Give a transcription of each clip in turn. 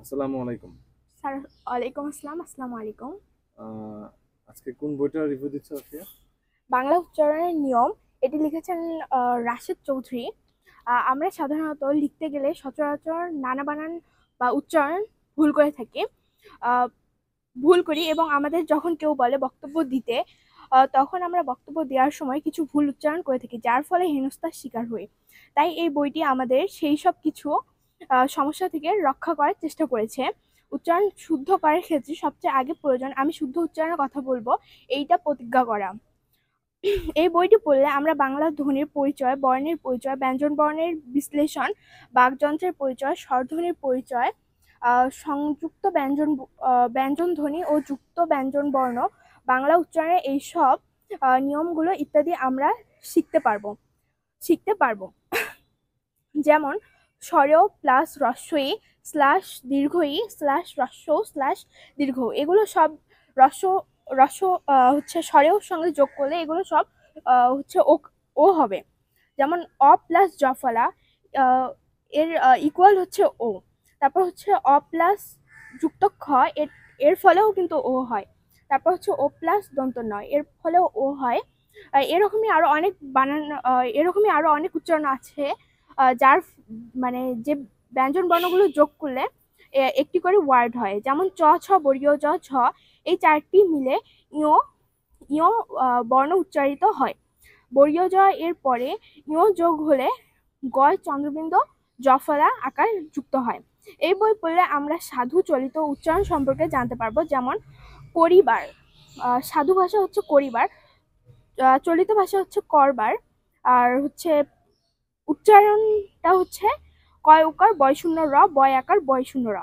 আসসালামু আলাইকুম। স্যার ওয়ালাইকুম আসসালাম। আসসালামু আলাইকুম। আহ, আজকে কোন বইটা রিভিউ দিচ্ছ আফিয়া? বাংলা উচ্চারণের নিয়ম, এটি লিখেছেন রাশেদ চৌধুরী। আমরা সাধারণত লিখতে গেলে সচরাচর নানা বানান বা উচ্চারণ ভুল করে থাকি। আহ, ভুল করি এবং আমাদের যখন কেউ বলে বক্তব্য দিতে, তখন আমরা বক্তব্য দেওয়ার সময় কিছু ভুল উচ্চারণ করে থাকি, যার ফলে হেনস্থার শিকার হই। তাই এই বইটি আমাদের সেই সব কিছু সমস্যা থেকে রক্ষা করার চেষ্টা করেছে। উচ্চারণ শুদ্ধ করার ক্ষেত্রে সবচেয়ে আগে প্রয়োজন আমি শুদ্ধ উচ্চারণের কথা বলবো, এইটা প্রতিজ্ঞা করা। এই বইটি পড়লে আমরা বাংলা ধ্বনির পরিচয়, বর্ণের পরিচয়, ব্যঞ্জন বর্ণের বিশ্লেষণ, বাকযন্ত্রের পরিচয়, স্বরধ্বনির পরিচয়, সংযুক্ত ব্যঞ্জন ধ্বনি ও যুক্ত ব্যঞ্জন বর্ণ, বাংলা উচ্চারণের এইসব নিয়মগুলো ইত্যাদি আমরা শিখতে পারবো। যেমন স্বরেও প্লাস রস্বই স্ল্যাশ দীর্ঘই স্ল্যাশ রস্ব স্ল্যাশ দীর্ঘ, এগুলো সব রস্ব রস্ব হচ্ছে স্বরেও সঙ্গে যোগ করলে এগুলো সব হচ্ছে ও ও হবে। যেমন অ প্লাস জফলা, আহ, এর ইকুয়াল হচ্ছে ও। তারপর হচ্ছে অ প্লাস যুক্ত খ, এর এর ফলেও কিন্তু ও হয়। তারপর হচ্ছে ও প্লাস দন্ত নয়, এর ফলেও ও হয়। এরকমই আরো অনেক বানান, এরকমই আরো অনেক উচ্চারণ আছে, যার মানে যে ব্যঞ্জন বর্ণগুলো যোগ করলে একটি করে ওয়ার্ড হয়। যেমন চ ছ বর্গীয় জ ঝ, এই চারটি মিলে ইয় ইয় বর্ণ উচ্চারিত হয়। বর্গীয় জ এর পরে ইয় যোগ হলে গয় চন্দ্রবিন্দু জফলা আকার যুক্ত হয়। এই বই পড়লে আমরা সাধু চলিত উচ্চারণ সম্পর্কে জানতে পারবো। যেমন পরিবার, সাধু ভাষা হচ্ছে করিবার, চলিত ভাষা হচ্ছে করবার, আর হচ্ছে উচ্চারণটা হচ্ছে কয় উকার বয় শূন্য র, বয় আকার বয় শূন্য র।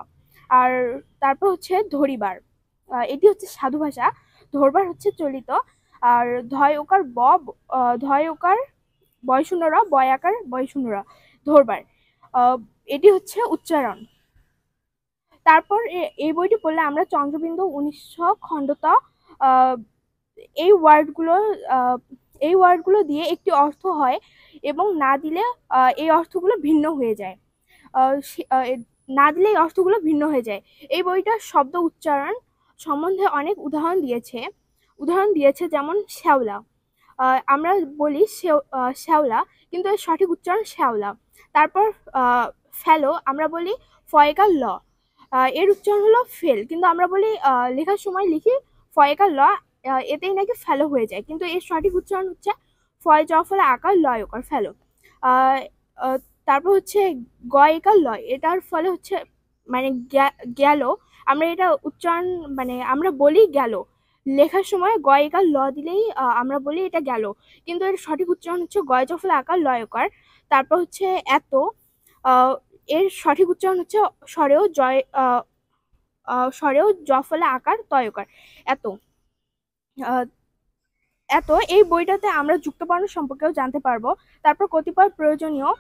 আর তারপর হচ্ছে ধরিবার, এটি হচ্ছে সাধু ভাষা। ধরবার হচ্ছে চলিত। আর ধয় ওকার ধয় ওকার বয় শূন্য র, বয় আকার বয় শূন্য র, ধরবার। এটি হচ্ছে উচ্চারণ। তারপর এই বইটি পড়লে আমরা চন্দ্রবিন্দু 1900 খণ্ডত, আহ, এই ওয়ার্ডগুলো আহ, এই ওয়ার্ডগুলো দিয়ে একটি অর্থ হয় এবং না দিলে এই অর্থগুলো ভিন্ন হয়ে যায়। না দিলে এই অর্থগুলো ভিন্ন হয়ে যায়। এই বইটা শব্দ উচ্চারণ সম্বন্ধে অনেক উদাহরণ দিয়েছে। যেমন শ্যাওলা, আমরা বলি শ্যাওলা, কিন্তু এর সঠিক উচ্চারণ শ্যাওলা। তারপর ফেলো, আমরা বলি ফয়কা ল, এর উচ্চারণ হলো ফেল, কিন্তু আমরা বলি লেখার সময় লিখি ফয়কা ল, এতেই নাকি ফেলো হয়ে যায়, কিন্তু এর সঠিক উচ্চারণ হচ্ছে ফয় জ ফলে আকার লয় ওকার ফেলো। আহ, আহ, তারপর হচ্ছে গয়িকা লয়, এটার ফলে হচ্ছে মানে গেল, আমরা এটা উচ্চারণ মানে আমরা বলি গেল, লেখার সময় গয়িকার ল দিলেই আমরা বলি এটা গেল, কিন্তু এর সঠিক উচ্চারণ হচ্ছে গয় জফল আকার লয়কার। তারপর হচ্ছে এত, আহ, এর সঠিক উচ্চারণ হচ্ছে স্বরেও জফলা আকার তয়কার, এত। আহ, এত এই বইটাতে আমরা যুক্তবর্ণ সম্পর্কেও জানতে পারবো। তারপর কতিপয় প্রয়োজনীয়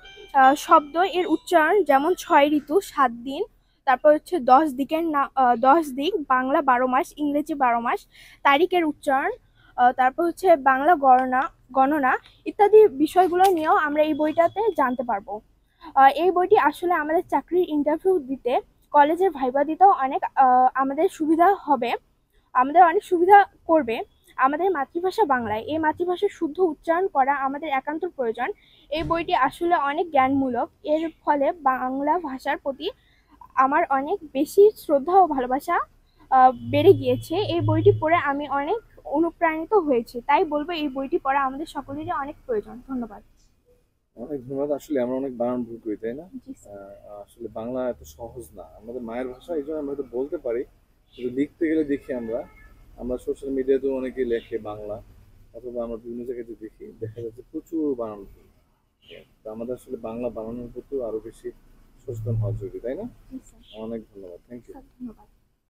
শব্দ এর উচ্চারণ, যেমন 6 ঋতু 7 দিন, তারপর হচ্ছে 10 দিকের না 10 দিক, বাংলা 12 মাস, ইংরেজি 12 মাস, তারিখের উচ্চারণ, তারপর হচ্ছে বাংলা গণনা ইত্যাদি বিষয়গুলো নিয়েও আমরা এই বইটাতে জানতে পারবো। এই বইটি আসলে আমাদের চাকরির ইন্টারভিউ দিতে, কলেজের ভাইবা দিতেও অনেক আমাদের অনেক সুবিধা করবে। আমাদের মাতৃভাষা বাংলায়, এই মাতৃভাষার শুদ্ধ উচ্চারণ করা আমাদের একান্ত প্রয়োজন। এই বইটি আসলে অনেক জ্ঞানমূলক, এর ফলে বাংলা ভাষার প্রতি আমার অনেক বেশি শ্রদ্ধা ও ভালোবাসা বেড়ে গিয়েছে। এই বইটি পড়ে আমি অনেক অনুপ্রাণিত হয়েছি, তাই বলবো এই বইটি পড়া আমাদের সকলেরই অনেক প্রয়োজন। ধন্যবাদ। অনেক ধন্যবাদ। আসলে আমরা অনেক বানান ভুল করি, তাই না? জি স্যার। আসলে বাংলা এত সহজ না, আমাদের মায়ের ভাষা, এই জন্য আমরা হয়তো বলতে পারি, কিন্তু লিখতে গেলে দেখি আমরা আমরা সোশ্যাল মিডিয়াতেও অনেকেই লেখে বাংলা, অথবা আমরা বিভিন্ন জায়গায় যে দেখি, দেখা যাচ্ছে প্রচুর বানান ভুল। তো আমাদের আসলে বাংলা বানানোর প্রতিও আরো বেশি সচেতন হওয়া জরুরি, তাই না? জি স্যার। অনেক ধন্যবাদ, থ্যাংক ইউ। স্যার ধন্যবাদ।